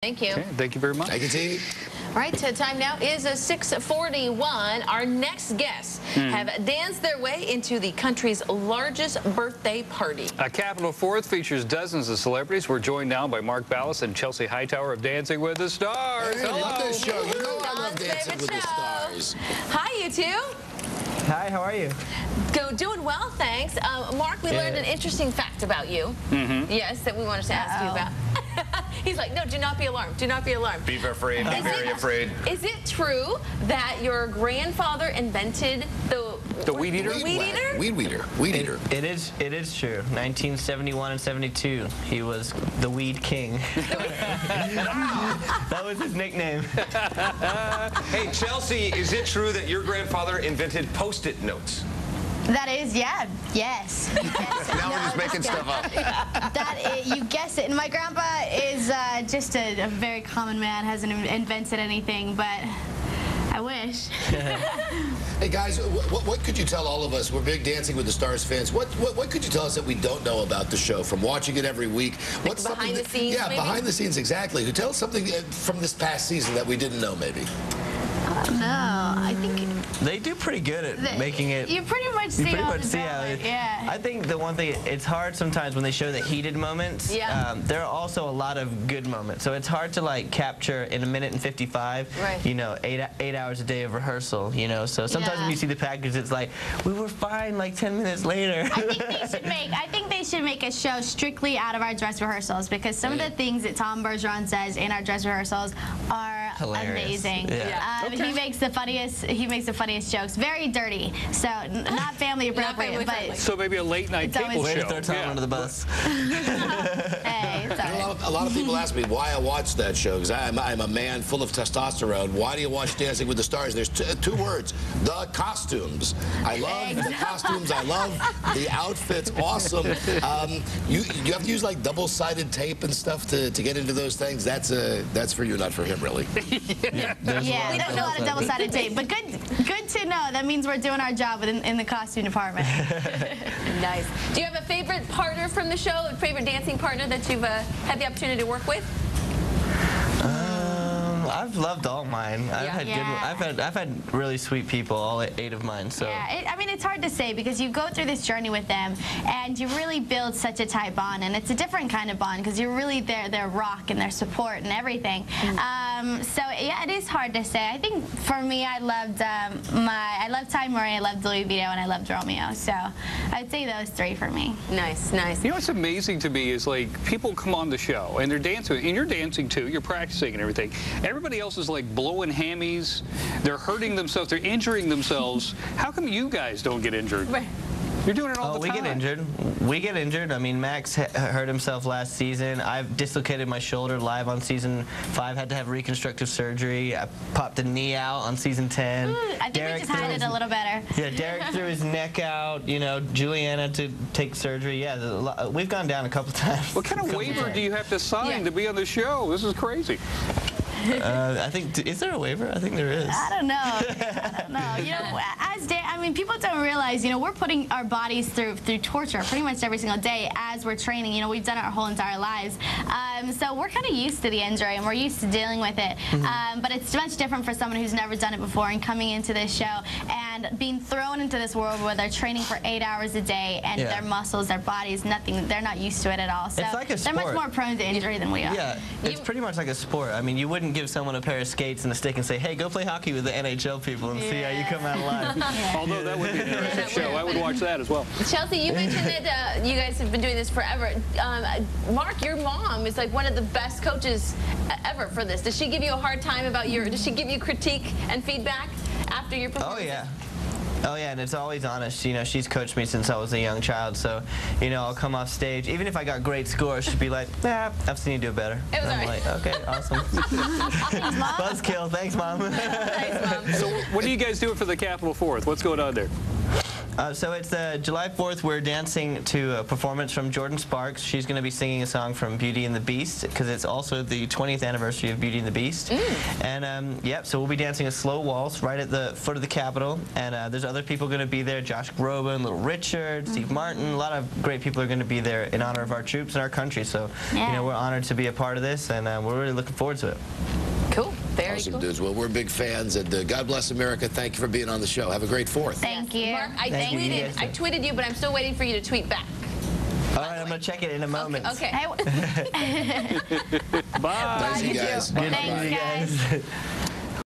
Thank you. Okay, thank you very much. Thank you, T. All right, time now is 6:41. Our next guests have danced their way into the country's largest birthday party. A Capitol 4th features dozens of celebrities. We're joined now by Mark Ballas and Chelsie Hightower of Dancing with the Stars. Hey, I love Hello. this show. You know I love Don's Dancing with favorite the Stars. Hi, you two. Hi, how are you? Doing well, thanks. Mark, we learned an interesting fact about you. Yes, that we wanted to ask you about. He's like, no, do not be alarmed. Do not be alarmed. Be afraid. Be very afraid. Is it true that your grandfather invented the weed eater? Weed eater. It is true. 1971 and 72, he was the Weed King. That was his nickname. Hey, Chelsea, is it true that your grandfather invented Post-it notes? That is, yes. Now we're just making stuff up. You guess it. And my grandpa is just a very common man, hasn't invented anything, but I wish. Hey, guys, what could you tell all of us? We're big Dancing with the Stars fans. What could you tell us that we don't know about the show from watching it every week? What's like behind the scenes, Yeah, maybe? behind the scenes, exactly. Who tell us something from this past season that we didn't know, maybe? No, I think They do pretty good at making it. you pretty much see how it. Yeah. I think the one thing, it's hard sometimes when they show the heated moments. Yeah. There are also a lot of good moments, so it's hard to like capture in 1:55 minutes. Right. You know, eight hours a day of rehearsal. You know, so sometimes when you see the package, it's like we were fine like 10 minutes later. I think they should make a show strictly out of our dress rehearsals, because some of the things that Tom Bergeron says in our dress rehearsals are Hilarious. amazing. Yeah. He makes the funniest jokes. Very dirty, so not family appropriate, but So maybe a late night It's always cable Way to show. throw Tom under the bus. hey, it's all right. A lot of people ask me why I watch that show, because I'm a man full of testosterone. Why do you watch Dancing with the Stars? There's two words: the costumes. I love the costumes. I love the outfits. Awesome. You have to use like double-sided tape and stuff to get into those things. That's for you, not for him, really. Yeah, there's a lot of double-sided tape, but good to know. That means we're doing our job in the costume department. Nice. Do you have a favorite partner from the show, a favorite dancing partner that you've had the opportunity to work with? I've loved all mine. I've had really sweet people, all 8 of mine. So I mean, it's hard to say, because you go through this journey with them and you really build such a tight bond, and it's a different kind of bond because you're really their rock and their support and everything. So yeah, it is hard to say. I think for me, I loved Ty Murray, I loved Louis Vito, and I loved Romeo. So I'd say those 3 for me. Nice, nice. You know what's amazing to me is, like, people come on the show and they're dancing, and you're dancing too, you're practicing and everything. Everybody else is like blowing hammies, they're hurting themselves, they're injuring themselves. How come you guys don't get injured? Right. You're doing it all the we time. We get injured. I mean, Max hurt himself last season. I've dislocated my shoulder live on season 5. Had to have reconstructive surgery. I popped a knee out on season 10. I think we just hide it a little better. Yeah, Derek threw his neck out. You know, Juliana had to take surgery. Yeah, we've gone down a couple times. What kind of waiver do you have to sign to be on the show? This is crazy. I think, is there a waiver? I think there is. I don't know. You know, I mean, people don't realize, you know, we're putting our bodies through torture pretty much every single day as we're training. You know, we've done it our whole entire lives. So we're kind of used to the injury, and we're used to dealing with it. But it's much different for someone who's never done it before and coming into this show and being thrown into this world where they're training for 8 hours a day, and their muscles, their bodies, nothing, they're not used to it at all. So it's like a sport. They're much more prone to injury than we are. Yeah, it's pretty much like a sport. I mean, you wouldn't give someone a pair of skates and a stick and say, hey, go play hockey with the NHL people and see how you come out alive. Although that would be an interesting show. I would watch that as well. Chelsea, you mentioned that you guys have been doing this forever. Mark, your mom is like one of the best coaches ever for this. Does she give you a hard time about does she give you critique and feedback after your performance? Oh, yeah. Oh, yeah, and it's always honest. You know, she's coached me since I was a young child, so, you know, I'll come off stage. Even if I got great scores, she'd be like, nah, I've seen you do it better. It was and I'm all right. like, okay, awesome. Buzzkill. Thanks, Mom. Thanks, Mom. So what are you guys doing for the Capitol 4th? What's going on there? So it's July 4th. We're dancing to a performance from Jordan Sparks. She's going to be singing a song from Beauty and the Beast because it's also the 20th anniversary of Beauty and the Beast. And yep, so we'll be dancing a slow waltz right at the foot of the Capitol. And there's other people going to be there: Josh Groban, Little Richard, Steve Martin. A lot of great people are going to be there in honor of our troops and our country. So you know, we're honored to be a part of this, and we're really looking forward to it. Cool. Very awesome, cool. dudes. Well, we're big fans, and God bless America. Thank you for being on the show. Have a great 4th. Thank you. Mark, I tweeted you, but I'm still waiting for you to tweet back. All right, I'm going to check it in a moment. Okay. Bye. Nice, you guys. Thanks, guys.